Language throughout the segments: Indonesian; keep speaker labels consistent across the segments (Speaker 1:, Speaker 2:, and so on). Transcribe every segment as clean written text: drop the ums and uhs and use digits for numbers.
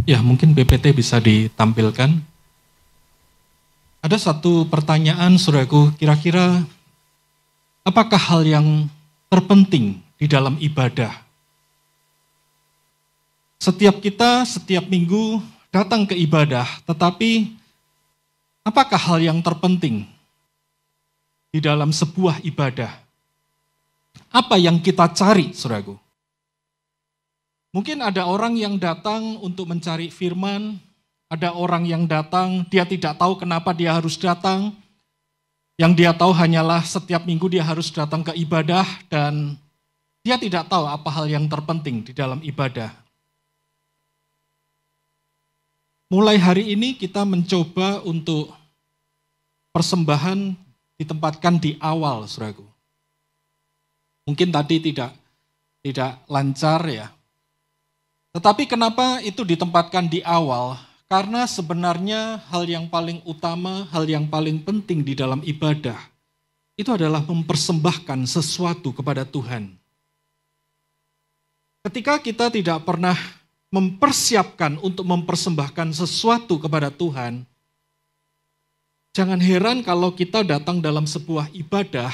Speaker 1: Ya, mungkin PPT bisa ditampilkan. Ada satu pertanyaan, saudaraku, kira-kira apakah hal yang terpenting di dalam ibadah? Setiap kita, setiap minggu datang ke ibadah, tetapi apakah hal yang terpenting di dalam sebuah ibadah? Apa yang kita cari, saudaraku? Mungkin ada orang yang datang untuk mencari firman, ada orang yang datang, dia tidak tahu kenapa dia harus datang. Yang dia tahu hanyalah setiap minggu dia harus datang ke ibadah dan dia tidak tahu apa hal yang terpenting di dalam ibadah. Mulai hari ini kita mencoba untuk persembahan ditempatkan di awal, saudaraku. Mungkin tadi tidak lancar ya. Tetapi kenapa itu ditempatkan di awal? Karena sebenarnya hal yang paling utama, hal yang paling penting di dalam ibadah, itu adalah mempersembahkan sesuatu kepada Tuhan. Ketika kita tidak pernah mempersiapkan untuk mempersembahkan sesuatu kepada Tuhan, jangan heran kalau kita datang dalam sebuah ibadah,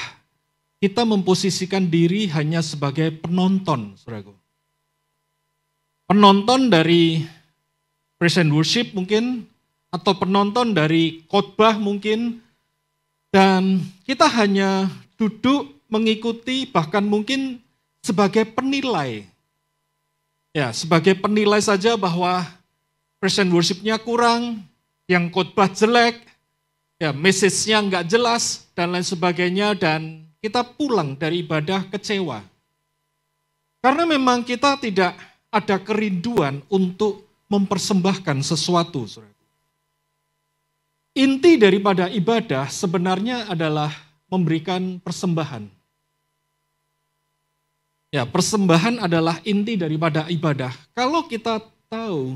Speaker 1: kita memposisikan diri hanya sebagai penonton, saudaraku. Penonton dari praise and worship mungkin, atau penonton dari khotbah mungkin, dan kita hanya duduk mengikuti, bahkan mungkin sebagai penilai. Ya, sebagai penilai saja bahwa praise and worship-nya kurang, yang khotbah jelek, ya message-nya nggak jelas, dan lain sebagainya, dan kita pulang dari ibadah kecewa. Karena memang kita tidak ada kerinduan untuk mempersembahkan sesuatu. Inti daripada ibadah sebenarnya adalah memberikan persembahan. Ya, persembahan adalah inti daripada ibadah. Kalau kita tahu,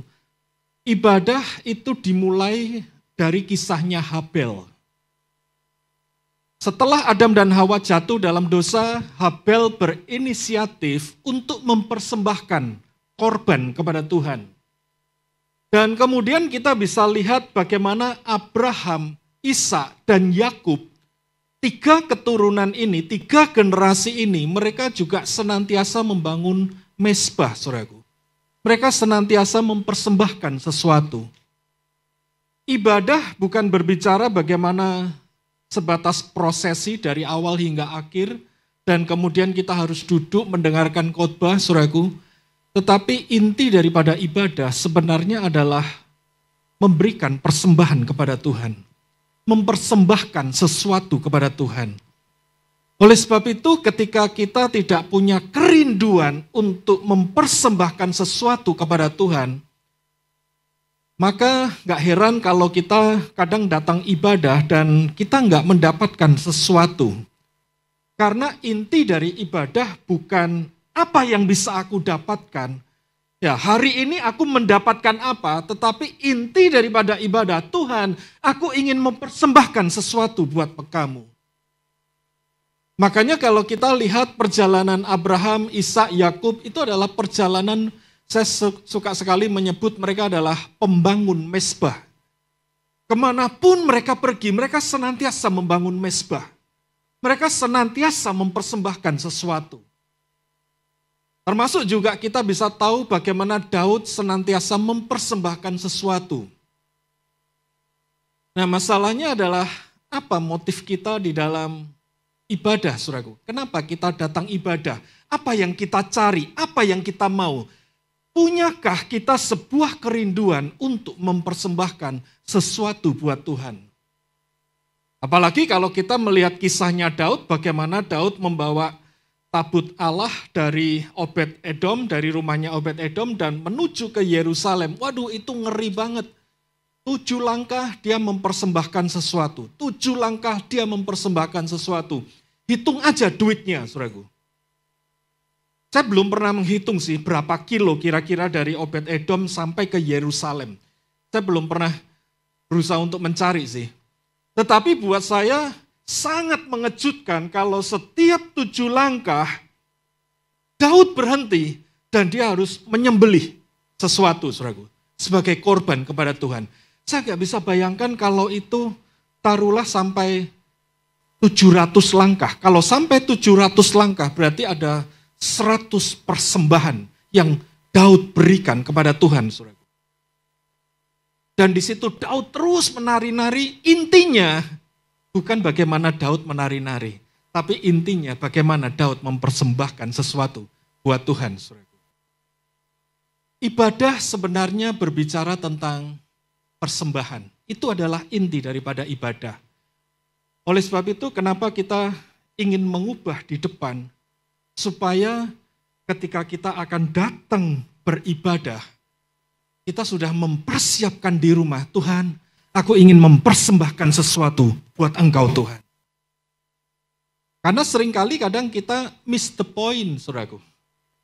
Speaker 1: ibadah itu dimulai dari kisahnya Habel. Setelah Adam dan Hawa jatuh dalam dosa, Habel berinisiatif untuk mempersembahkan korban kepada Tuhan. Dan kemudian kita bisa lihat bagaimana Abraham, Ishak, dan Yakub, tiga keturunan ini, tiga generasi ini, mereka juga senantiasa membangun mezbah, saudaraku. Mereka senantiasa mempersembahkan sesuatu. Ibadah bukan berbicara bagaimana sebatas prosesi dari awal hingga akhir, dan kemudian kita harus duduk mendengarkan khotbah, saudaraku. Tetapi inti daripada ibadah sebenarnya adalah memberikan persembahan kepada Tuhan. Mempersembahkan sesuatu kepada Tuhan. Oleh sebab itu ketika kita tidak punya kerinduan untuk mempersembahkan sesuatu kepada Tuhan, maka gak heran kalau kita kadang datang ibadah dan kita gak mendapatkan sesuatu. Karena inti dari ibadah bukan apa yang bisa aku dapatkan. Ya, hari ini aku mendapatkan apa, tetapi inti daripada ibadah, Tuhan, aku ingin mempersembahkan sesuatu buat kamu. Makanya kalau kita lihat perjalanan Abraham, Ishak, Yakub, itu adalah perjalanan, saya suka sekali menyebut mereka adalah pembangun mezbah. Kemanapun mereka pergi, mereka senantiasa membangun mezbah. Mereka senantiasa mempersembahkan sesuatu. Termasuk juga kita bisa tahu bagaimana Daud senantiasa mempersembahkan sesuatu. Nah, masalahnya adalah apa motif kita di dalam ibadah, saudaraku? Kenapa kita datang ibadah? Apa yang kita cari? Apa yang kita mau? Punyakah kita sebuah kerinduan untuk mempersembahkan sesuatu buat Tuhan? Apalagi kalau kita melihat kisahnya Daud, bagaimana Daud membawa tabut Allah dari Obed-Edom, dari rumahnya Obed-Edom dan menuju ke Yerusalem. Waduh, itu ngeri banget. 7 langkah dia mempersembahkan sesuatu. 7 langkah dia mempersembahkan sesuatu. Hitung aja duitnya, saudaraku. Saya belum pernah menghitung sih berapa kilo kira-kira dari Obed-Edom sampai ke Yerusalem. Saya belum pernah berusaha untuk mencari sih. Tetapi buat saya sangat mengejutkan kalau setiap 7 langkah Daud berhenti dan dia harus menyembelih sesuatu, saudaraku. sebagai korban kepada Tuhan. Saya nggak bisa bayangkan kalau itu taruhlah sampai 700 langkah. Kalau sampai 700 langkah berarti ada 100 persembahan yang Daud berikan kepada Tuhan, saudaraku. Dan di situ Daud terus menari-nari, intinya bukan bagaimana Daud menari-nari, tapi intinya bagaimana Daud mempersembahkan sesuatu buat Tuhan, saudaraku. Ibadah sebenarnya berbicara tentang persembahan. Itu adalah inti daripada ibadah. Oleh sebab itu, kenapa kita ingin mengubah di depan, supaya ketika kita akan datang beribadah, kita sudah mempersiapkan di rumah, Tuhan, aku ingin mempersembahkan sesuatu buat Engkau, Tuhan. Karena seringkali kadang kita miss the point, saudaraku.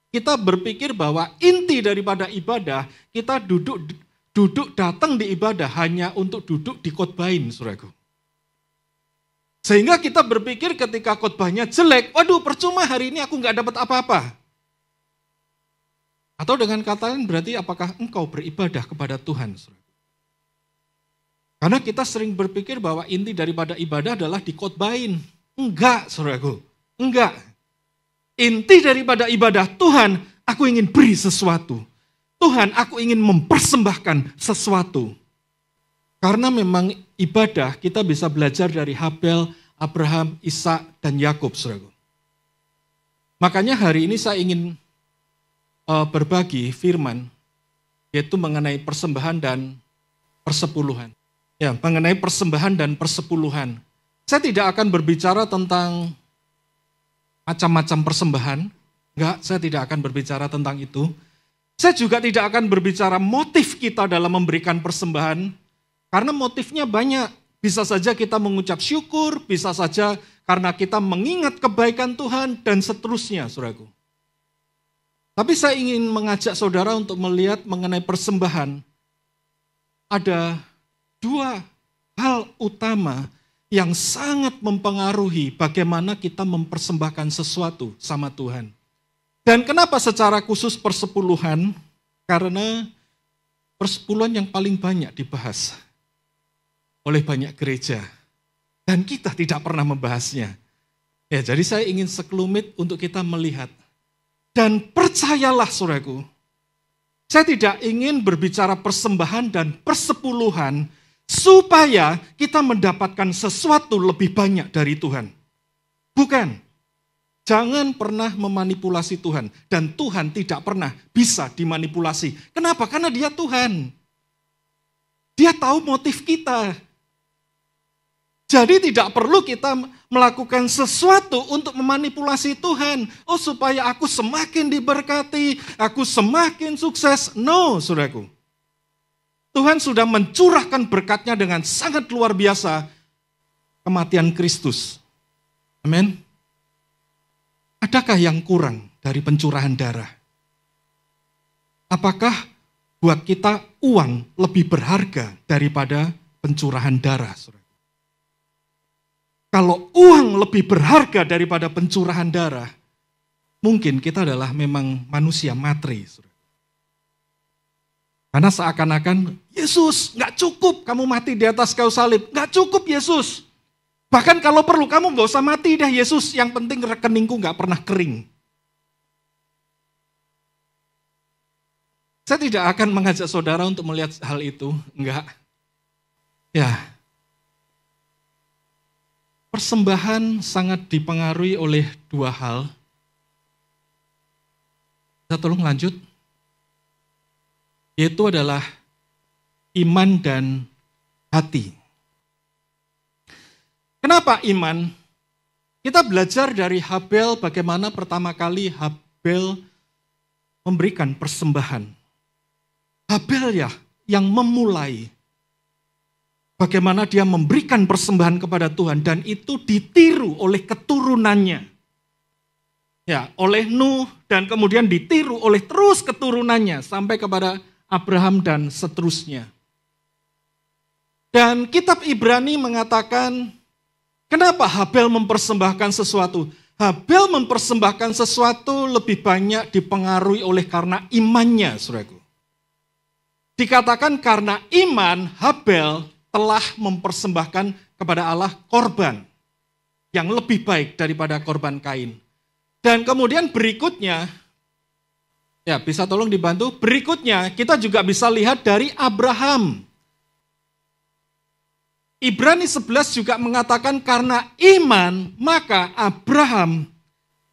Speaker 1: Kita berpikir bahwa inti daripada ibadah, kita duduk datang di ibadah hanya untuk duduk dikhotbahin, saudaraku. Sehingga kita berpikir ketika khotbahnya jelek, waduh percuma hari ini aku nggak dapat apa-apa. Atau dengan kata lain berarti apakah engkau beribadah kepada Tuhan? Karena kita sering berpikir bahwa inti daripada ibadah adalah dikhotbahin. Enggak, saudaraku. Enggak. Inti daripada ibadah, Tuhan, aku ingin beri sesuatu. Tuhan, aku ingin mempersembahkan sesuatu. Karena memang ibadah kita bisa belajar dari Habel, Abraham, Ishak, dan Yakub, saudaraku. Makanya hari ini saya ingin berbagi firman, yaitu mengenai persembahan dan persepuluhan. Ya, mengenai persembahan dan persepuluhan. Saya tidak akan berbicara tentang macam-macam persembahan. Enggak, saya tidak akan berbicara tentang itu. Saya juga tidak akan berbicara motif kita dalam memberikan persembahan, karena motifnya banyak. Bisa saja kita mengucap syukur, bisa saja karena kita mengingat kebaikan Tuhan, dan seterusnya, saudaraku. Tapi saya ingin mengajak saudara untuk melihat mengenai persembahan. Ada dua hal utama yang sangat mempengaruhi bagaimana kita mempersembahkan sesuatu sama Tuhan. Dan kenapa secara khusus persepuluhan? Karena persepuluhan yang paling banyak dibahas oleh banyak gereja. Dan kita tidak pernah membahasnya. Ya, jadi saya ingin sekelumit untuk kita melihat. Dan percayalah, saudaraku, saya tidak ingin berbicara persembahan dan persepuluhan supaya kita mendapatkan sesuatu lebih banyak dari Tuhan. Bukan. Jangan pernah memanipulasi Tuhan. Dan Tuhan tidak pernah bisa dimanipulasi. Kenapa? Karena Dia Tuhan. Dia tahu motif kita. Jadi tidak perlu kita melakukan sesuatu untuk memanipulasi Tuhan. Oh, supaya aku semakin diberkati, aku semakin sukses. No, saudaraku. Tuhan sudah mencurahkan berkatnya dengan sangat luar biasa. Kematian Kristus. Amin. Adakah yang kurang dari pencurahan darah? Apakah buat kita uang lebih berharga daripada pencurahan darah, saudara? Kalau uang lebih berharga daripada pencurahan darah, mungkin kita adalah memang manusia materi. Karena seakan-akan, Yesus nggak cukup kamu mati di atas kayu salib. Nggak cukup Yesus. Bahkan kalau perlu kamu nggak usah mati deh Yesus. Yang penting rekeningku nggak pernah kering. Saya tidak akan mengajak saudara untuk melihat hal itu. Enggak. Ya. Persembahan sangat dipengaruhi oleh dua hal. Kita tolong lanjut. Yaitu adalah iman dan hati. Kenapa iman? Kita belajar dari Habel bagaimana pertama kali Habel memberikan persembahan. Habel ya yang memulai. Bagaimana dia memberikan persembahan kepada Tuhan dan itu ditiru oleh keturunannya. Ya, oleh Nuh dan kemudian ditiru oleh terus keturunannya sampai kepada Abraham dan seterusnya. Dan kitab Ibrani mengatakan, kenapa Habel mempersembahkan sesuatu? Habel mempersembahkan sesuatu lebih banyak dipengaruhi oleh karena imannya, saudaraku. Dikatakan karena iman Habel telah mempersembahkan kepada Allah korban yang lebih baik daripada korban Kain. Dan kemudian berikutnya, ya bisa tolong dibantu, berikutnya kita juga bisa lihat dari Abraham. Ibrani 11 juga mengatakan karena iman maka Abraham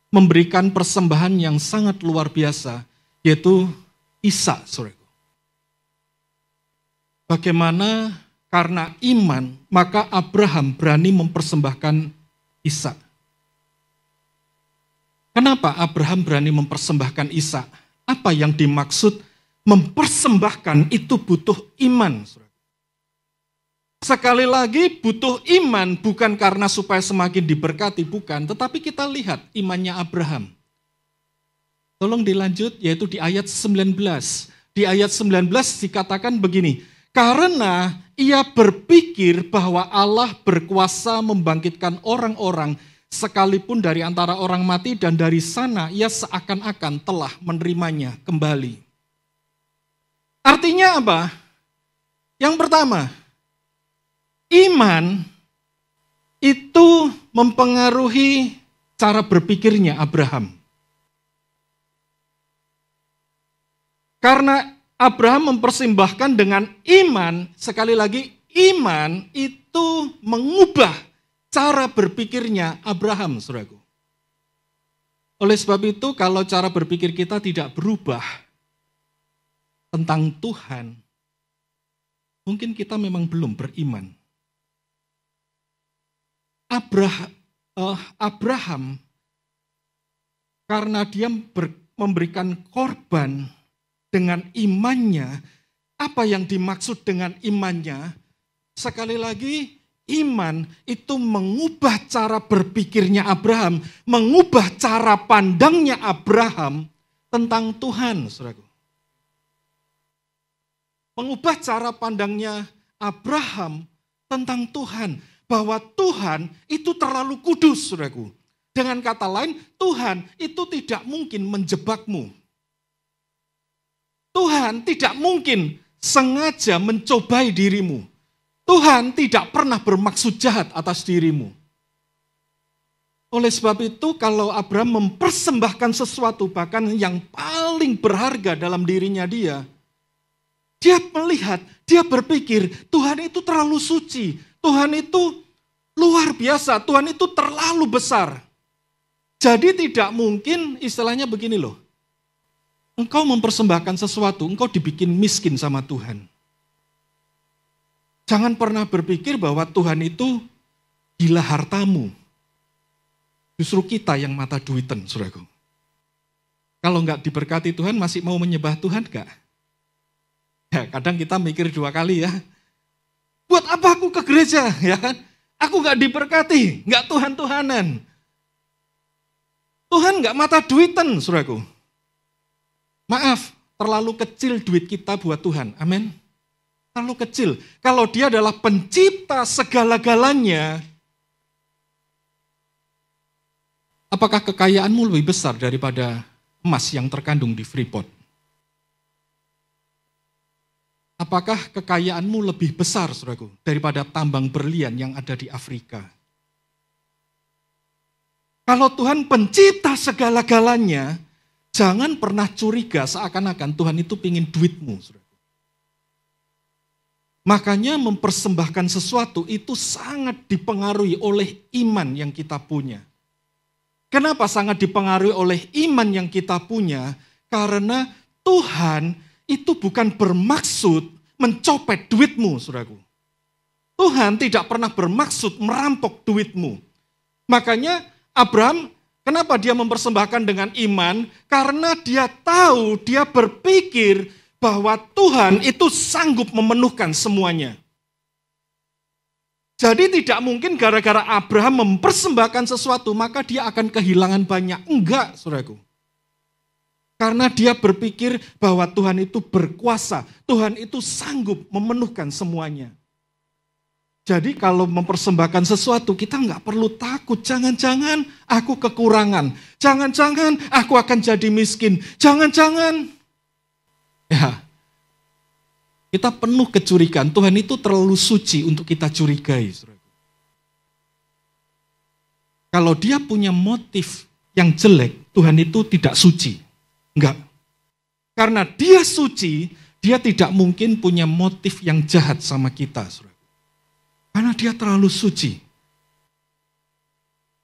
Speaker 1: memberikan persembahan yang sangat luar biasa, yaitu Ishak, saudaraku. Bagaimana karena iman, maka Abraham berani mempersembahkan Ishak. Kenapa Abraham berani mempersembahkan Ishak? Apa yang dimaksud mempersembahkan itu butuh iman. Sekali lagi butuh iman bukan karena supaya semakin diberkati, bukan. Tetapi kita lihat imannya Abraham. Tolong dilanjut, yaitu di ayat 19. Di ayat 19 dikatakan begini, karena ia berpikir bahwa Allah berkuasa membangkitkan orang-orang sekalipun dari antara orang mati, dan dari sana ia seakan-akan telah menerimanya kembali. Artinya apa? Yang pertama, iman itu mempengaruhi cara berpikirnya Abraham. Karena Abraham mempersembahkan dengan iman, sekali lagi iman itu mengubah cara berpikirnya Abraham, saudaraku. Oleh sebab itu, kalau cara berpikir kita tidak berubah tentang Tuhan, mungkin kita memang belum beriman. Abraham, karena dia memberikan korban dengan imannya, apa yang dimaksud dengan imannya? Sekali lagi, iman itu mengubah cara berpikirnya Abraham, mengubah cara pandangnya Abraham tentang Tuhan, saudaraku. Mengubah cara pandangnya Abraham tentang Tuhan, bahwa Tuhan itu terlalu kudus, saudaraku. Dengan kata lain, Tuhan itu tidak mungkin menjebakmu. Tuhan tidak mungkin sengaja mencobai dirimu. Tuhan tidak pernah bermaksud jahat atas dirimu. Oleh sebab itu, kalau Abraham mempersembahkan sesuatu, bahkan yang paling berharga dalam dirinya dia melihat, dia berpikir, Tuhan itu terlalu suci, Tuhan itu luar biasa, Tuhan itu terlalu besar. Jadi tidak mungkin, istilahnya begini loh, engkau mempersembahkan sesuatu, engkau dibikin miskin sama Tuhan. Jangan pernah berpikir bahwa Tuhan itu gila hartamu. Justru kita yang mata duitan, saudaraku. Kalau enggak diberkati Tuhan, masih mau menyembah Tuhan enggak? Ya, kadang kita mikir 2 kali ya. Buat apa aku ke gereja? Ya kan? Aku enggak diberkati, enggak Tuhan-Tuhanan. Tuhan enggak mata duitan, saudaraku. Maaf, terlalu kecil duit kita buat Tuhan. Amin. Terlalu kecil. Kalau dia adalah pencipta segala-galanya, apakah kekayaanmu lebih besar daripada emas yang terkandung di Freeport? Apakah kekayaanmu lebih besar, saudaraku, daripada tambang berlian yang ada di Afrika? Kalau Tuhan pencipta segala-galanya, jangan pernah curiga seakan-akan Tuhan itu pingin duitmu, saudara. Makanya mempersembahkan sesuatu itu sangat dipengaruhi oleh iman yang kita punya. Kenapa sangat dipengaruhi oleh iman yang kita punya? Karena Tuhan itu bukan bermaksud mencopet duitmu, saudaraku. Tuhan tidak pernah bermaksud merampok duitmu. Makanya Abraham, kenapa dia mempersembahkan dengan iman? Karena dia tahu, dia berpikir bahwa Tuhan itu sanggup memenuhkan semuanya. Jadi tidak mungkin gara-gara Abraham mempersembahkan sesuatu, maka dia akan kehilangan banyak. Enggak, saudaraku. Karena dia berpikir bahwa Tuhan itu berkuasa, Tuhan itu sanggup memenuhkan semuanya. Jadi kalau mempersembahkan sesuatu, kita nggak perlu takut. Jangan-jangan aku kekurangan. Jangan-jangan aku akan jadi miskin. Jangan-jangan. Ya, Kita penuh kecurigaan, Tuhan itu terlalu suci untuk kita curigai. Kalau dia punya motif yang jelek, Tuhan itu tidak suci. Enggak. Karena dia suci, dia tidak mungkin punya motif yang jahat sama kita. Karena dia terlalu suci.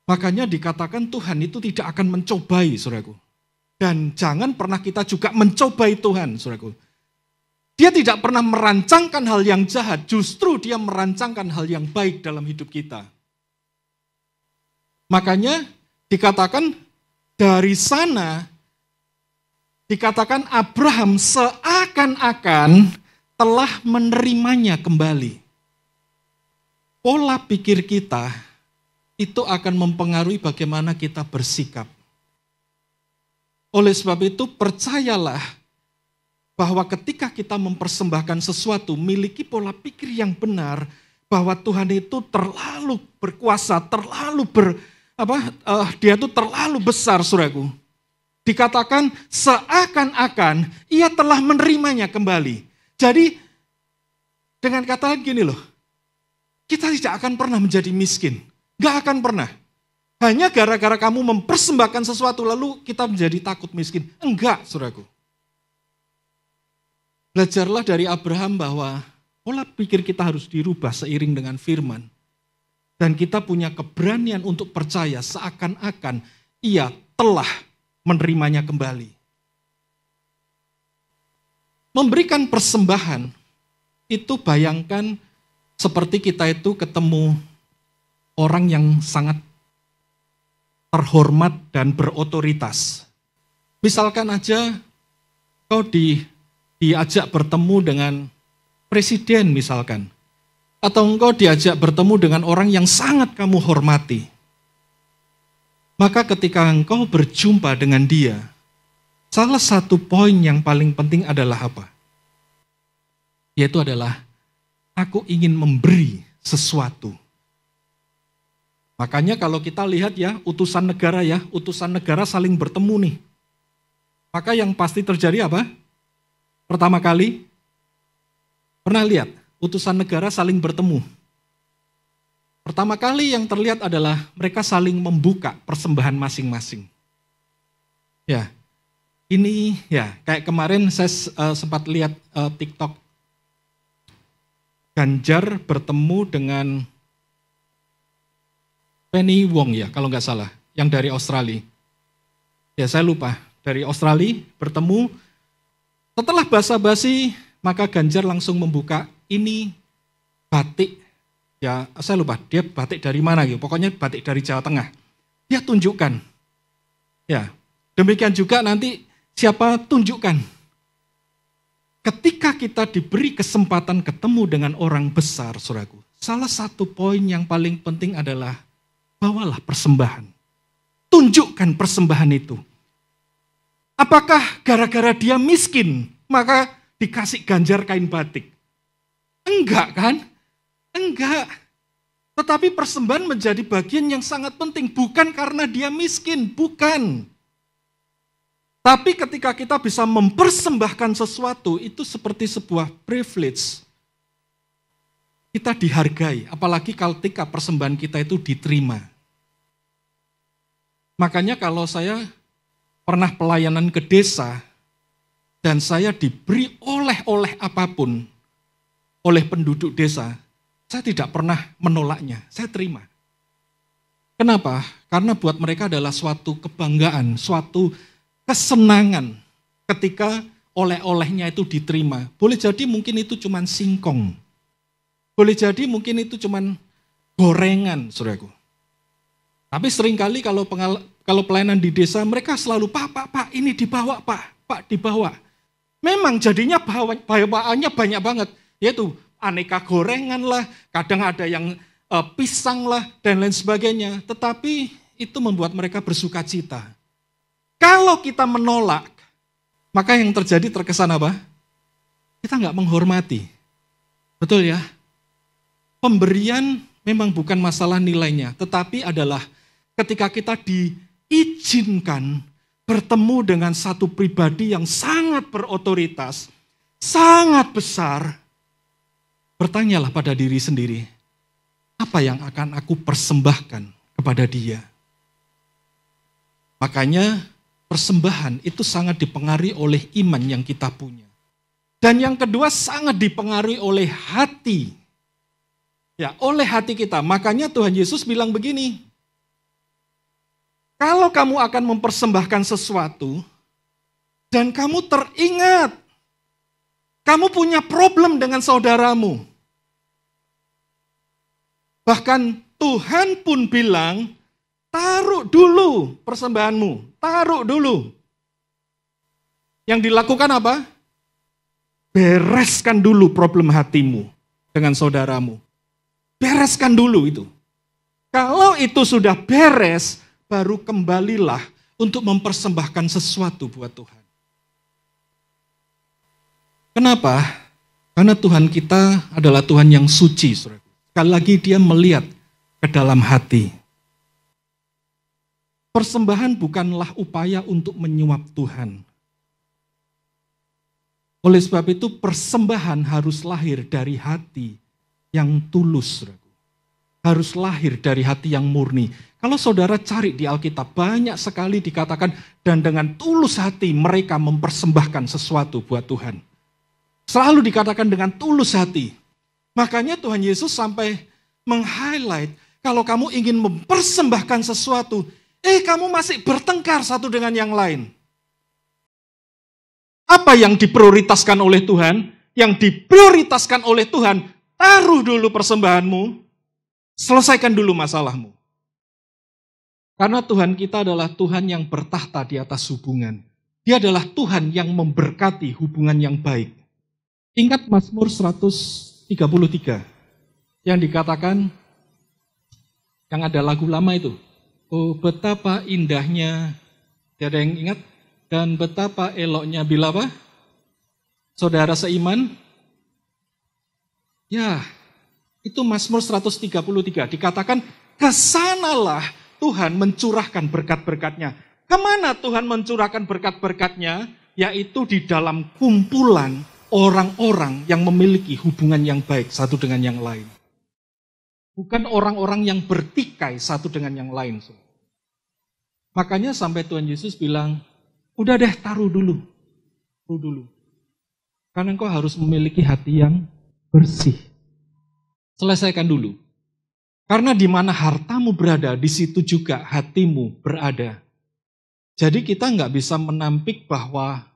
Speaker 1: Makanya dikatakan Tuhan itu tidak akan mencobai, saudaraku. Dan jangan pernah kita juga mencobai Tuhan, saudaraku. Dia tidak pernah merancangkan hal yang jahat, justru dia merancangkan hal yang baik dalam hidup kita. Makanya dikatakan dari sana, dikatakan Abraham seakan-akan telah menerimanya kembali. Pola pikir kita itu akan mempengaruhi bagaimana kita bersikap. Oleh sebab itu percayalah bahwa ketika kita mempersembahkan sesuatu, miliki pola pikir yang benar, bahwa Tuhan itu terlalu berkuasa, dia itu terlalu besar, saudaraku. Dikatakan seakan-akan ia telah menerimanya kembali. Jadi dengan kata lain gini loh, kita tidak akan pernah menjadi miskin, gak akan pernah. Hanya gara-gara kamu mempersembahkan sesuatu lalu kita menjadi takut miskin. Enggak, saudaraku. Belajarlah dari Abraham bahwa pola pikir kita harus dirubah seiring dengan firman. Dan kita punya keberanian untuk percaya seakan-akan ia telah menerimanya kembali. Memberikan persembahan, itu bayangkan seperti kita itu ketemu orang yang sangat terhormat dan berotoritas. Misalkan aja kau diajak bertemu dengan presiden misalkan. Atau engkau diajak bertemu dengan orang yang sangat kamu hormati. Maka ketika engkau berjumpa dengan dia, salah satu poin yang paling penting adalah apa? Yaitu adalah, aku ingin memberi sesuatu. Makanya kalau kita lihat ya, utusan negara saling bertemu nih. Maka yang pasti terjadi apa? Pertama kali, pernah lihat utusan negara saling bertemu. Pertama kali yang terlihat adalah mereka saling membuka persembahan masing-masing. Ya, ini ya kayak kemarin saya sempat lihat TikTok. Ganjar bertemu dengan Penny Wong ya, kalau nggak salah, yang dari Australia. Ya saya lupa, dari Australia bertemu. Setelah basa-basi, maka Ganjar langsung membuka, ini batik, ya saya lupa, dia batik dari mana gitu, pokoknya batik dari Jawa Tengah. Dia tunjukkan. Ya, demikian juga nanti siapa tunjukkan. Ketika kita diberi kesempatan ketemu dengan orang besar, saudaraku, salah satu poin yang paling penting adalah bawalah persembahan. Tunjukkan persembahan itu. Apakah gara-gara dia miskin, maka dikasih Ganjar kain batik? Enggak kan? Enggak. Tetapi persembahan menjadi bagian yang sangat penting. Bukan karena dia miskin, bukan. Tapi ketika kita bisa mempersembahkan sesuatu, itu seperti sebuah privilege. Kita dihargai, apalagi ketika persembahan kita itu diterima. Makanya kalau saya pernah pelayanan ke desa, dan saya diberi oleh-oleh apapun oleh penduduk desa, saya tidak pernah menolaknya, saya terima. Kenapa? Karena buat mereka adalah suatu kebanggaan, suatu kesenangan ketika oleh-olehnya itu diterima. Boleh jadi mungkin itu cuma singkong, boleh jadi mungkin itu cuma gorengan, saudaraku. Tapi seringkali kalau pelayanan di desa, mereka selalu, Pak, ini dibawa, Pak, dibawa. Memang jadinya bawaannya banyak banget, yaitu aneka gorengan lah, kadang ada yang pisang lah, dan lain sebagainya. Tetapi itu membuat mereka bersuka cita. Kalau kita menolak, maka yang terjadi terkesan apa? Kita nggak menghormati. Betul ya? Pemberian memang bukan masalah nilainya, tetapi adalah ketika kita diizinkan bertemu dengan satu pribadi yang sangat berotoritas, sangat besar, bertanyalah pada diri sendiri, apa yang akan aku persembahkan kepada Dia? Makanya persembahan itu sangat dipengaruhi oleh iman yang kita punya. Dan yang kedua sangat dipengaruhi oleh hati. Ya, oleh hati kita. Makanya Tuhan Yesus bilang begini, kalau kamu akan mempersembahkan sesuatu, dan kamu teringat, kamu punya problem dengan saudaramu. Bahkan Tuhan pun bilang, taruh dulu persembahanmu, taruh dulu. Yang dilakukan apa? Bereskan dulu problem hatimu dengan saudaramu. Bereskan dulu itu. Kalau itu sudah beres, baru kembalilah untuk mempersembahkan sesuatu buat Tuhan. Kenapa? Karena Tuhan kita adalah Tuhan yang suci, saudara. Sekali lagi Dia melihat ke dalam hati. Persembahan bukanlah upaya untuk menyuap Tuhan. Oleh sebab itu persembahan harus lahir dari hati yang tulus. Harus lahir dari hati yang murni. Kalau saudara cari di Alkitab, banyak sekali dikatakan, dan dengan tulus hati mereka mempersembahkan sesuatu buat Tuhan. Selalu dikatakan dengan tulus hati. Makanya Tuhan Yesus sampai meng-highlight, kalau kamu ingin mempersembahkan sesuatu, kamu masih bertengkar satu dengan yang lain. Apa yang diprioritaskan oleh Tuhan? Yang diprioritaskan oleh Tuhan, taruh dulu persembahanmu, selesaikan dulu masalahmu. Karena Tuhan kita adalah Tuhan yang bertahta di atas hubungan. Dia adalah Tuhan yang memberkati hubungan yang baik. Ingat Mazmur 133 yang dikatakan, yang ada lagu lama itu. Oh betapa indahnya, tiada yang ingat, dan betapa eloknya bila apa? Saudara seiman? Ya, itu Mazmur 133 dikatakan, kesanalah Tuhan mencurahkan berkat-berkatnya. Kemana Tuhan mencurahkan berkat-berkatnya? Yaitu di dalam kumpulan orang-orang yang memiliki hubungan yang baik satu dengan yang lain. Bukan orang-orang yang bertikai satu dengan yang lain. Makanya sampai Tuhan Yesus bilang, udah deh taruh dulu. Taruh dulu. Karena engkau harus memiliki hati yang bersih. Selesaikan dulu. Karena di mana hartamu berada, di situ juga hatimu berada. Jadi kita nggak bisa menampik bahwa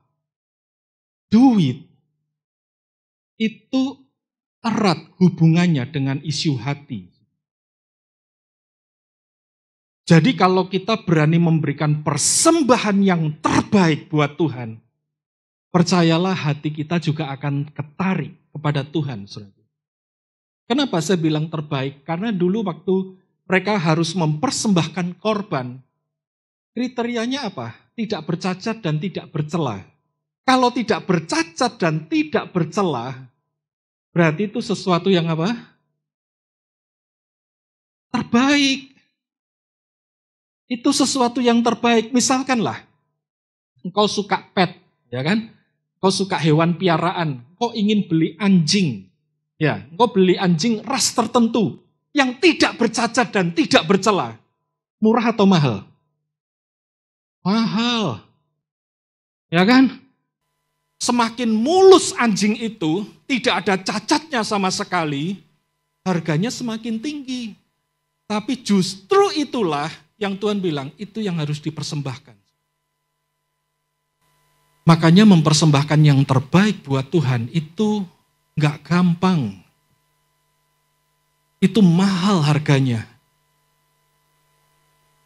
Speaker 1: duit itu erat hubungannya dengan isu hati. Jadi kalau kita berani memberikan persembahan yang terbaik buat Tuhan, percayalah hati kita juga akan ketarik kepada Tuhan, saudara. Kenapa saya bilang terbaik? Karena dulu waktu mereka harus mempersembahkan korban, kriterianya apa? Tidak bercacat dan tidak bercela. Kalau tidak bercacat dan tidak bercela, berarti itu sesuatu yang apa? Terbaik. Itu sesuatu yang terbaik. Misalkanlah, engkau suka pet, ya kan? Engkau suka hewan piaraan, engkau ingin beli anjing. Ya, engkau beli anjing ras tertentu yang tidak bercacat dan tidak bercela. Murah atau mahal? Mahal. Ya kan? Semakin mulus anjing itu, tidak ada cacatnya sama sekali, harganya semakin tinggi. Tapi justru itulah yang Tuhan bilang, itu yang harus dipersembahkan. Makanya mempersembahkan yang terbaik buat Tuhan itu nggak gampang. Itu mahal harganya.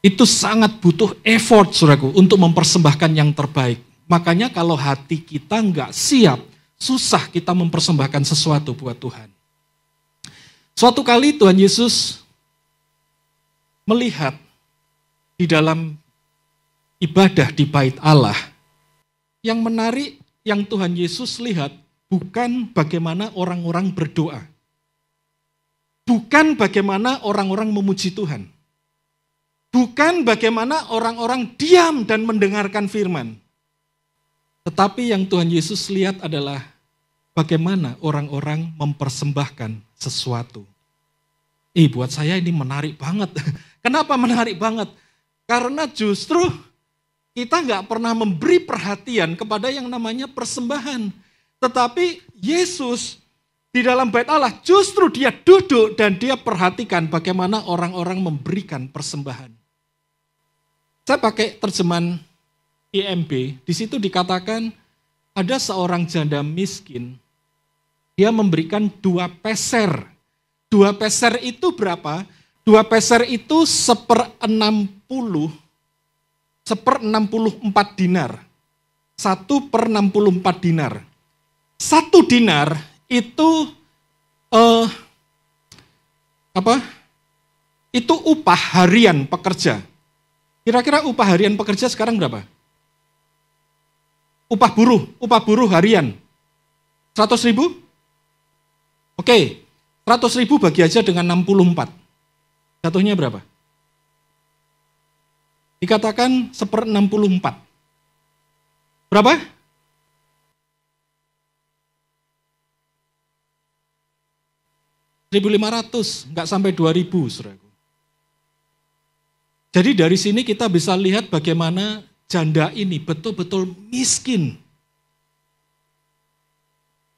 Speaker 1: Itu sangat butuh effort, saudaraku, untuk mempersembahkan yang terbaik. Makanya kalau hati kita nggak siap, susah kita mempersembahkan sesuatu buat Tuhan. Suatu kali Tuhan Yesus melihat di dalam ibadah di bait Allah, yang menarik yang Tuhan Yesus lihat bukan bagaimana orang-orang berdoa. Bukan bagaimana orang-orang memuji Tuhan. Bukan bagaimana orang-orang diam dan mendengarkan firman. Tetapi yang Tuhan Yesus lihat adalah bagaimana orang-orang mempersembahkan sesuatu. Buat saya ini menarik banget. Kenapa menarik banget? Karena justru kita nggak pernah memberi perhatian kepada yang namanya persembahan. Tetapi Yesus di dalam bait Allah justru dia duduk dan dia perhatikan bagaimana orang-orang memberikan persembahan. Saya pakai terjemahan IMB, di situ dikatakan ada seorang janda miskin, dia memberikan 2 peser. 2 peser itu berapa? 2 peser itu 1/64 dinar. 1/64 dinar. 1 dinar itu itu upah harian pekerja. Kira-kira upah harian pekerja sekarang berapa? Upah buruh harian. 100.000? Oke, 100.000 bagi aja dengan 64. Jatuhnya berapa? Dikatakan 1/64. Berapa? 1.500, nggak sampai 2.000, saudaraku. Jadi dari sini kita bisa lihat bagaimana janda ini betul-betul miskin.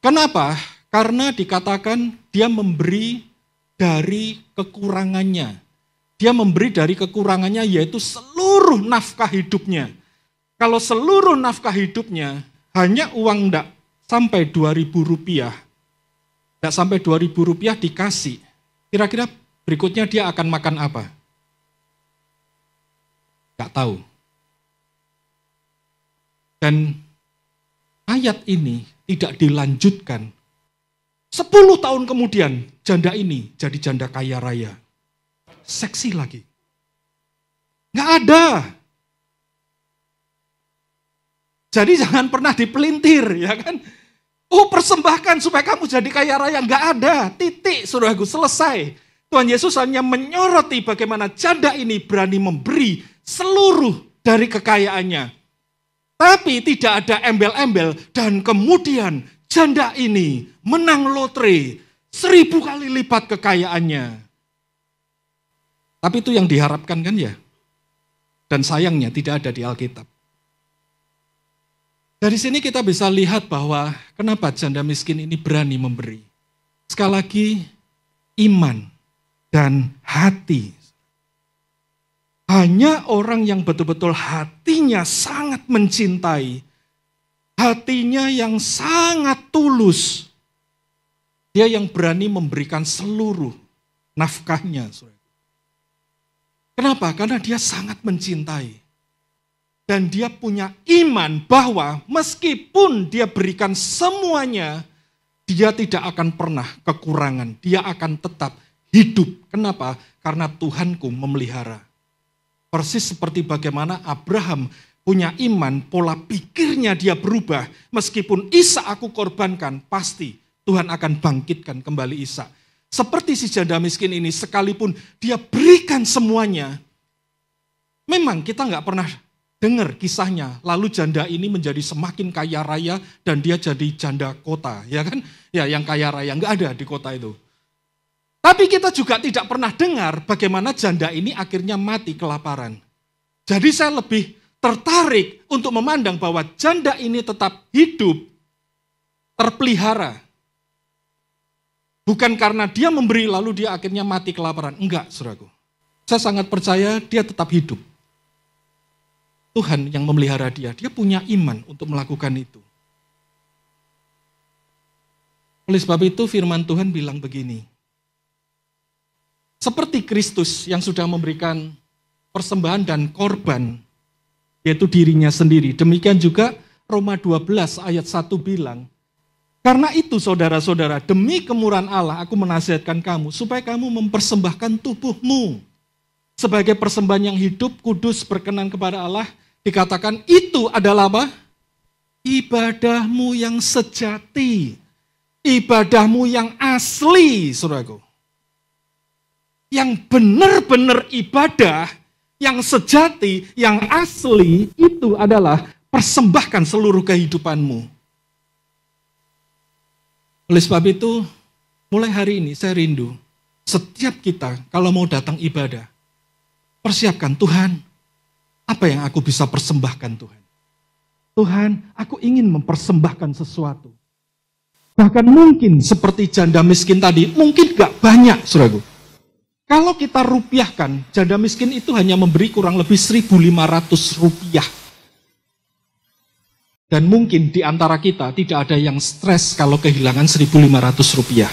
Speaker 1: Kenapa? Karena dikatakan dia memberi dari kekurangannya. Dia memberi dari kekurangannya yaitu seluruh nafkah hidupnya. Kalau seluruh nafkah hidupnya hanya uang enggak sampai 2.000 rupiah, enggak sampai 2.000 rupiah dikasih, kira-kira berikutnya dia akan makan apa? Enggak tahu. Dan ayat ini tidak dilanjutkan. 10 tahun kemudian janda ini jadi janda kaya raya. Seksi lagi. Enggak ada. Jadi jangan pernah dipelintir, ya kan? Persembahkan supaya kamu jadi kaya raya. Enggak ada, titik, saudaraku, selesai. Tuhan Yesus hanya menyoroti bagaimana janda ini berani memberi seluruh dari kekayaannya. Tapi tidak ada embel-embel dan kemudian janda ini menang lotre 1000 kali lipat kekayaannya. Tapi itu yang diharapkan kan ya? Dan sayangnya tidak ada di Alkitab. Dari sini kita bisa lihat bahwa kenapa janda miskin ini berani memberi. Sekali lagi, iman dan hati. Hanya orang yang betul-betul hatinya sangat mencintai, hatinya yang sangat tulus, dia yang berani memberikan seluruh nafkahnya. Kenapa? Karena dia sangat mencintai. Dan dia punya iman bahwa meskipun dia berikan semuanya, dia tidak akan pernah kekurangan. Dia akan tetap hidup. Kenapa? Karena Tuhanku memelihara. Persis seperti bagaimana Abraham punya iman, pola pikirnya dia berubah. Meskipun Ishak aku korbankan, pasti Tuhan akan bangkitkan kembali Ishak. Seperti si janda miskin ini, sekalipun dia berikan semuanya, memang kita nggak pernah dengar kisahnya, lalu janda ini menjadi semakin kaya raya dan dia jadi janda kota, ya kan? Ya, yang kaya raya nggak ada di kota itu. Tapi kita juga tidak pernah dengar bagaimana janda ini akhirnya mati kelaparan. Jadi saya lebih tertarik untuk memandang bahwa janda ini tetap hidup, terpelihara. Bukan karena dia memberi lalu dia akhirnya mati kelaparan. Enggak, saudaraku. Saya sangat percaya dia tetap hidup. Tuhan yang memelihara dia punya iman untuk melakukan itu. Oleh sebab itu firman Tuhan bilang begini, seperti Kristus yang sudah memberikan persembahan dan korban, yaitu dirinya sendiri, demikian juga Roma 12 ayat 1 bilang, karena itu saudara-saudara, demi kemurahan Allah aku menasihatkan kamu, supaya kamu mempersembahkan tubuhmu sebagai persembahan yang hidup, kudus, berkenan kepada Allah. Dikatakan itu adalah apa? Ibadahmu yang sejati. Ibadahmu yang asli, saudaraku. Yang benar-benar ibadah, yang sejati, yang asli, itu adalah persembahkan seluruh kehidupanmu. Oleh sebab itu, mulai hari ini saya rindu, setiap kita kalau mau datang ibadah, persiapkan Tuhan, apa yang aku bisa persembahkan Tuhan? Tuhan, aku ingin mempersembahkan sesuatu. Bahkan mungkin seperti janda miskin tadi, mungkin gak banyak, saudaraku. Kalau kita rupiahkan, janda miskin itu hanya memberi kurang lebih 1.500 rupiah. Dan mungkin di antara kita tidak ada yang stres kalau kehilangan 1.500 rupiah.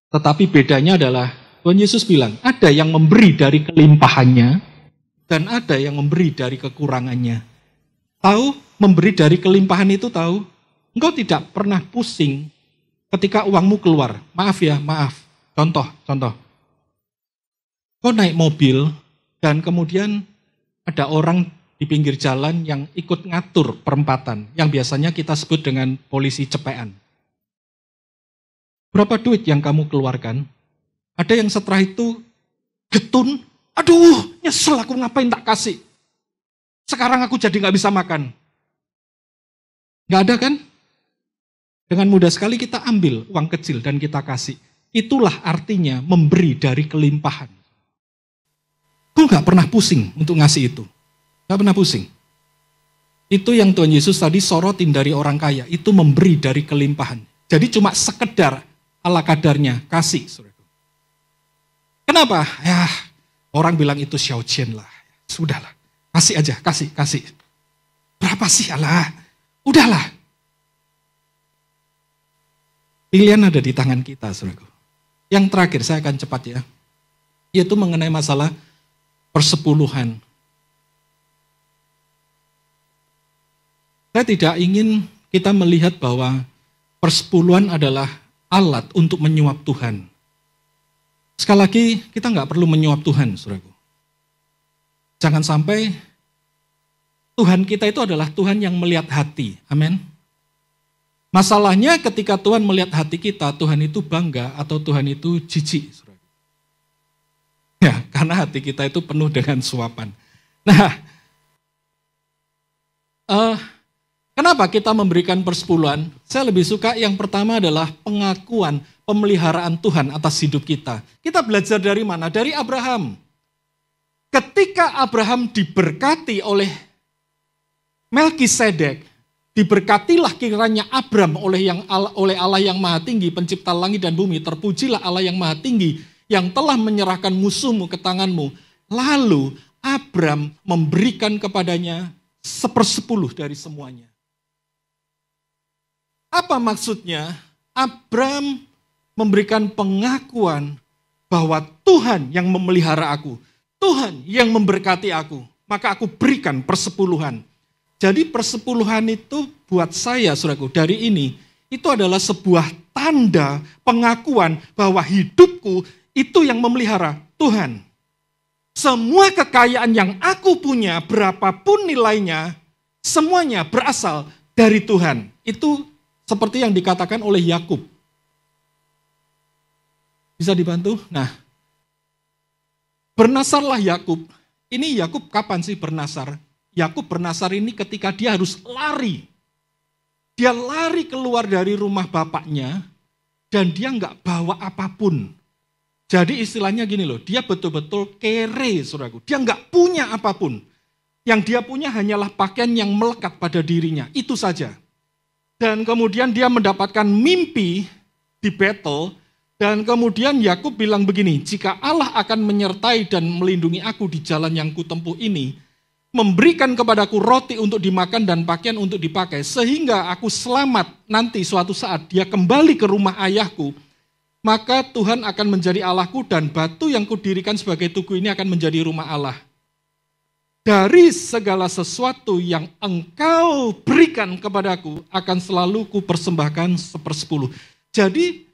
Speaker 1: Tetapi bedanya adalah, Tuhan Yesus bilang, ada yang memberi dari kelimpahannya, dan ada yang memberi dari kekurangannya. Tahu, memberi dari kelimpahan itu tahu, engkau tidak pernah pusing ketika uangmu keluar. Maaf ya, maaf. Contoh. Kau naik mobil, dan kemudian ada orang di pinggir jalan yang ikut ngatur perempatan, yang biasanya kita sebut dengan polisi cepean. Berapa duit yang kamu keluarkan? Ada yang setelah itu getun, aduh nyesel aku ngapain tak kasih. Sekarang aku jadi gak bisa makan. Gak ada kan? Dengan mudah sekali kita ambil uang kecil dan kita kasih. Itulah artinya memberi dari kelimpahan. Kau gak pernah pusing untuk ngasih itu. Gak pernah pusing. Itu yang Tuhan Yesus tadi sorotin dari orang kaya. Itu memberi dari kelimpahan. Jadi cuma sekedar ala kadarnya kasih. Kenapa? Ya orang bilang itu xiaojian lah. Sudahlah. Kasih aja, kasih. Berapa sih? Alah. Udahlah. Pilihan ada di tangan kita, saudaraku. Yang terakhir, saya akan cepat ya. Yaitu mengenai masalah persepuluhan. Saya tidak ingin kita melihat bahwa persepuluhan adalah alat untuk menyuap Tuhan. Sekali lagi, kita nggak perlu menyuap Tuhan, saudaraku. Jangan sampai Tuhan kita itu adalah Tuhan yang melihat hati. Amin. Masalahnya ketika Tuhan melihat hati kita, Tuhan itu bangga atau Tuhan itu jijik. Ya, karena hati kita itu penuh dengan suapan. Nah, kenapa kita memberikan persepuluhan? Saya lebih suka yang pertama adalah pengakuan pemeliharaan Tuhan atas hidup kita. Kita belajar dari mana? Dari Abraham. Ketika Abraham diberkati oleh Melkisedek, diberkatilah kiranya Abram oleh Allah yang Maha Tinggi, pencipta langit dan bumi. Terpujilah Allah yang Maha Tinggi yang telah menyerahkan musuhmu ke tanganmu. Lalu Abram memberikan kepadanya 1/10 dari semuanya. Apa maksudnya? Abram memberikan pengakuan bahwa Tuhan yang memelihara aku, Tuhan yang memberkati aku, maka aku berikan persepuluhan. Jadi persepuluhan itu buat saya, saudaraku, dari ini, itu adalah sebuah tanda pengakuan bahwa hidupku itu yang memelihara Tuhan. Semua kekayaan yang aku punya, berapapun nilainya, semuanya berasal dari Tuhan. Itu seperti yang dikatakan oleh Yakub. Bisa dibantu? Nah, bernasarlah Yakub. Ini Yakub kapan sih bernasar? Yakub bernasar ini ketika dia harus lari. Dia lari keluar dari rumah bapaknya dan dia nggak bawa apapun. Jadi istilahnya gini loh, dia betul-betul kere, saudaraku. Dia nggak punya apapun. Yang dia punya hanyalah pakaian yang melekat pada dirinya. Itu saja. Dan kemudian dia mendapatkan mimpi di battle. Dan kemudian Yakub bilang begini, jika Allah akan menyertai dan melindungi aku di jalan yang kutempuh ini, memberikan kepadaku roti untuk dimakan dan pakaian untuk dipakai, sehingga aku selamat nanti suatu saat dia kembali ke rumah ayahku, maka Tuhan akan menjadi Allahku dan batu yang kudirikan sebagai tugu ini akan menjadi rumah Allah. Dari segala sesuatu yang engkau berikan kepadaku akan selalu kupersembahkan 1/10. Jadi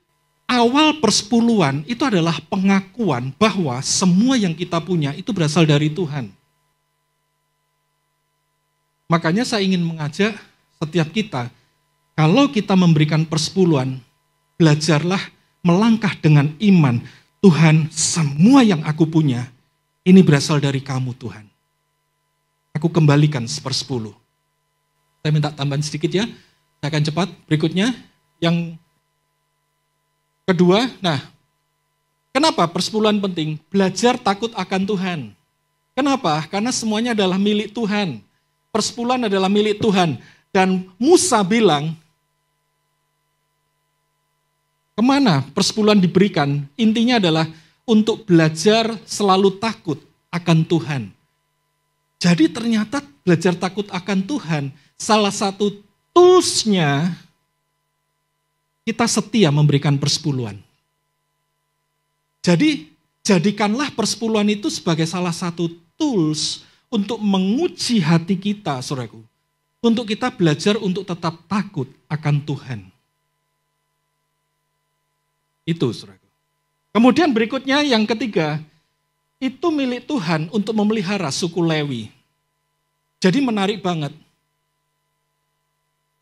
Speaker 1: awal persepuluhan itu adalah pengakuan bahwa semua yang kita punya itu berasal dari Tuhan. Makanya saya ingin mengajak setiap kita, kalau kita memberikan persepuluhan, belajarlah melangkah dengan iman. Tuhan, semua yang aku punya, ini berasal dari kamu Tuhan. Aku kembalikan 1/10. Saya minta tambahan sedikit ya, saya akan cepat. Berikutnya, Yang kedua, kenapa persepuluhan penting? Belajar takut akan Tuhan. Kenapa? Karena semuanya adalah milik Tuhan. Persepuluhan adalah milik Tuhan. Dan Musa bilang, kemana persepuluhan diberikan? Intinya adalah untuk belajar selalu takut akan Tuhan. Jadi ternyata belajar takut akan Tuhan, salah satu tools-nya kita setia memberikan persepuluhan. Jadi jadikanlah persepuluhan itu sebagai salah satu tools untuk menguji hati kita, saudaraku. Untuk kita belajar untuk tetap takut akan Tuhan. Itu, saudaraku. Kemudian berikutnya yang ketiga, itu milik Tuhan untuk memelihara suku Lewi. Jadi menarik banget.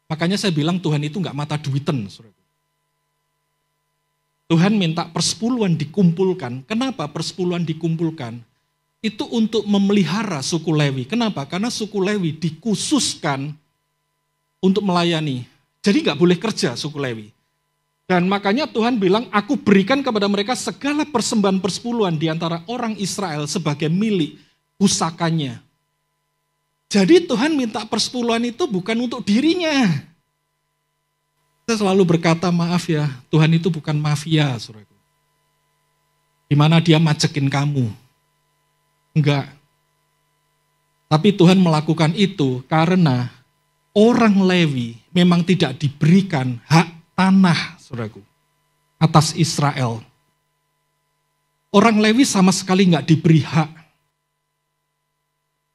Speaker 1: Makanya saya bilang Tuhan itu enggak mata duiten, saudaraku. Tuhan minta persepuluhan dikumpulkan. Kenapa persepuluhan dikumpulkan? Itu untuk memelihara suku Lewi. Kenapa? Karena suku Lewi dikhususkan untuk melayani. Jadi nggak boleh kerja suku Lewi. Dan makanya Tuhan bilang, aku berikan kepada mereka segala persembahan persepuluhan di antara orang Israel sebagai milik pusakanya. Jadi Tuhan minta persepuluhan itu bukan untuk dirinya. Saya selalu berkata, maaf ya, Tuhan itu bukan mafia, saudaraku. Di mana dia macekin kamu. Enggak. Tapi Tuhan melakukan itu karena orang Lewi memang tidak diberikan hak tanah, saudaraku, atas Israel. Orang Lewi sama sekali enggak diberi hak.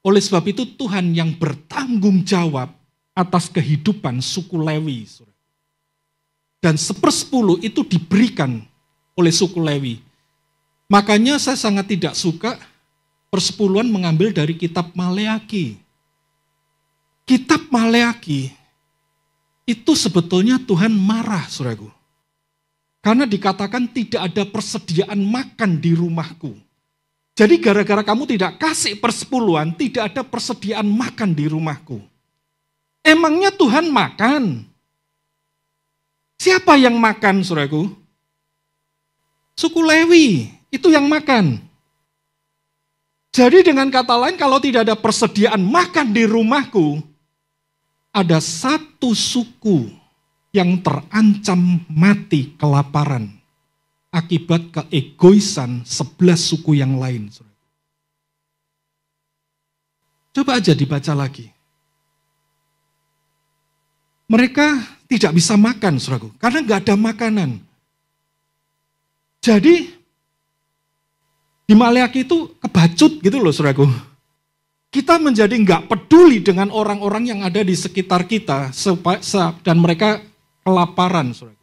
Speaker 1: Oleh sebab itu Tuhan yang bertanggung jawab atas kehidupan suku Lewi, saudara. Dan 1/10 itu diberikan oleh suku Lewi. Makanya saya sangat tidak suka persepuluhan mengambil dari kitab Maleaki. Kitab Maleaki itu sebetulnya Tuhan marah, saudaraku. Karena dikatakan tidak ada persediaan makan di rumahku. Jadi gara-gara kamu tidak kasih persepuluhan, tidak ada persediaan makan di rumahku. Emangnya Tuhan makan? Siapa yang makan, saudaraku? Suku Lewi, itu yang makan. Jadi dengan kata lain, kalau tidak ada persediaan makan di rumahku, ada satu suku yang terancam mati kelaparan akibat keegoisan 11 suku yang lain. Coba aja dibaca lagi. Mereka tidak bisa makan, saudaraku, karena nggak ada makanan. Jadi, di Maleaki itu kebacut gitu loh, saudaraku. Kita menjadi nggak peduli dengan orang-orang yang ada di sekitar kita, dan mereka kelaparan, saudaraku.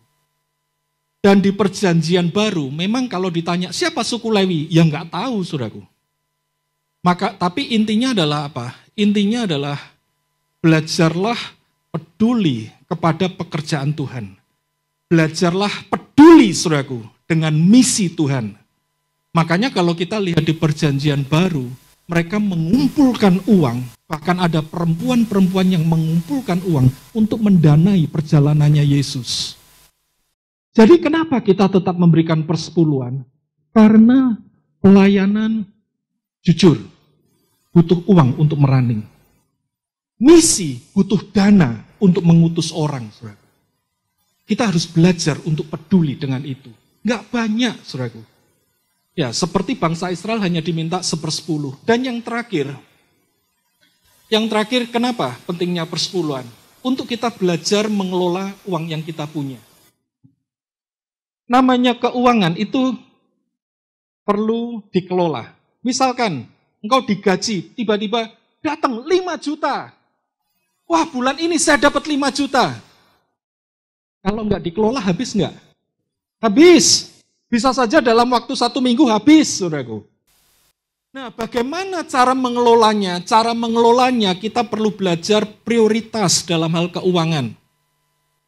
Speaker 1: Dan di perjanjian baru, memang kalau ditanya siapa suku Lewi, ya nggak tahu, saudaraku. Tapi intinya adalah apa? Intinya adalah belajarlah peduli kepada pekerjaan Tuhan. Belajarlah peduli, saudaraku, dengan misi Tuhan. Makanya kalau kita lihat di perjanjian baru, mereka mengumpulkan uang, bahkan ada perempuan-perempuan yang mengumpulkan uang untuk mendanai perjalanannya Yesus. Jadi kenapa kita tetap memberikan persepuluhan? Karena pelayanan jujur, butuh uang untuk merunning. Misi butuh dana untuk mengutus orang, saudara. Kita harus belajar untuk peduli dengan itu. Nggak banyak, saudaraku. Ya, seperti bangsa Israel hanya diminta 1/10. Dan yang terakhir, kenapa pentingnya persepuluhan? Untuk kita belajar mengelola uang yang kita punya. Namanya keuangan itu perlu dikelola. Misalkan, engkau digaji, tiba-tiba datang 5 juta. Wah, bulan ini saya dapat 5 juta. Kalau nggak dikelola, habis nggak? Habis. Bisa saja dalam waktu 1 minggu habis, saudaraku. Nah, bagaimana cara mengelolanya? Cara mengelolanya kita perlu belajar prioritas dalam hal keuangan.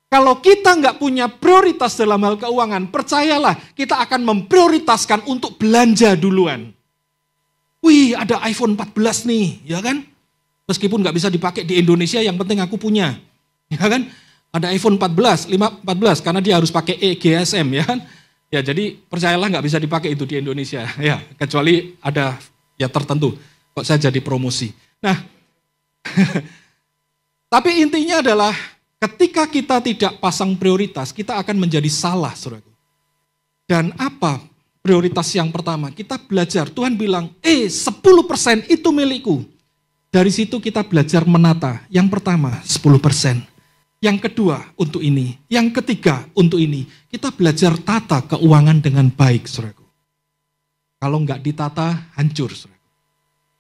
Speaker 1: Kalau kita nggak punya prioritas dalam hal keuangan, percayalah kita akan memprioritaskan untuk belanja duluan. Wih, ada iPhone 14 nih, ya kan? Meskipun nggak bisa dipakai di Indonesia, yang penting aku punya, ya kan? Ada iPhone 14 karena dia harus pakai GSM ya kan. Ya jadi percayalah nggak bisa dipakai itu di Indonesia ya, kecuali ada ya tertentu. Kok saya jadi promosi. Nah, tapi intinya adalah ketika kita tidak pasang prioritas, kita akan menjadi salah, saudaraku. Dan apa prioritas yang pertama? Kita belajar, Tuhan bilang, 10% itu milikku. Dari situ kita belajar menata. Yang pertama, 10%. Yang kedua, untuk ini. Yang ketiga, untuk ini. Kita belajar tata keuangan dengan baik, saudaraku. Kalau enggak ditata, hancur, saudaraku.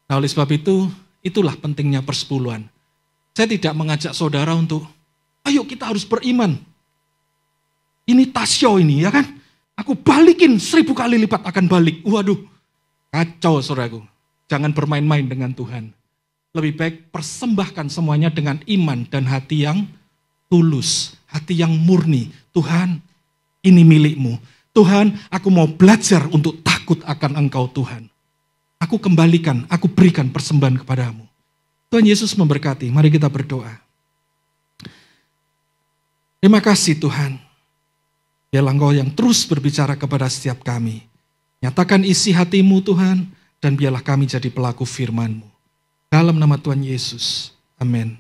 Speaker 1: Nah, oleh sebab itu, itulah pentingnya persepuluhan. Saya tidak mengajak saudara untuk, ayo kita harus beriman. Ini Tasyo ini, ya kan? Aku balikin 1000 kali lipat akan balik. Waduh, kacau saudaraku. Jangan bermain-main dengan Tuhan. Lebih baik persembahkan semuanya dengan iman dan hati yang tulus. Hati yang murni. Tuhan, ini milikmu. Tuhan, aku mau belajar untuk takut akan Engkau Tuhan. Aku kembalikan, aku berikan persembahan kepadamu. Tuhan Yesus memberkati. Mari kita berdoa. Terima kasih Tuhan. Biarlah Engkau yang terus berbicara kepada setiap kami. Nyatakan isi hatimu Tuhan, dan biarlah kami jadi pelaku firman-Mu. Dalam nama Tuhan Yesus. Amin.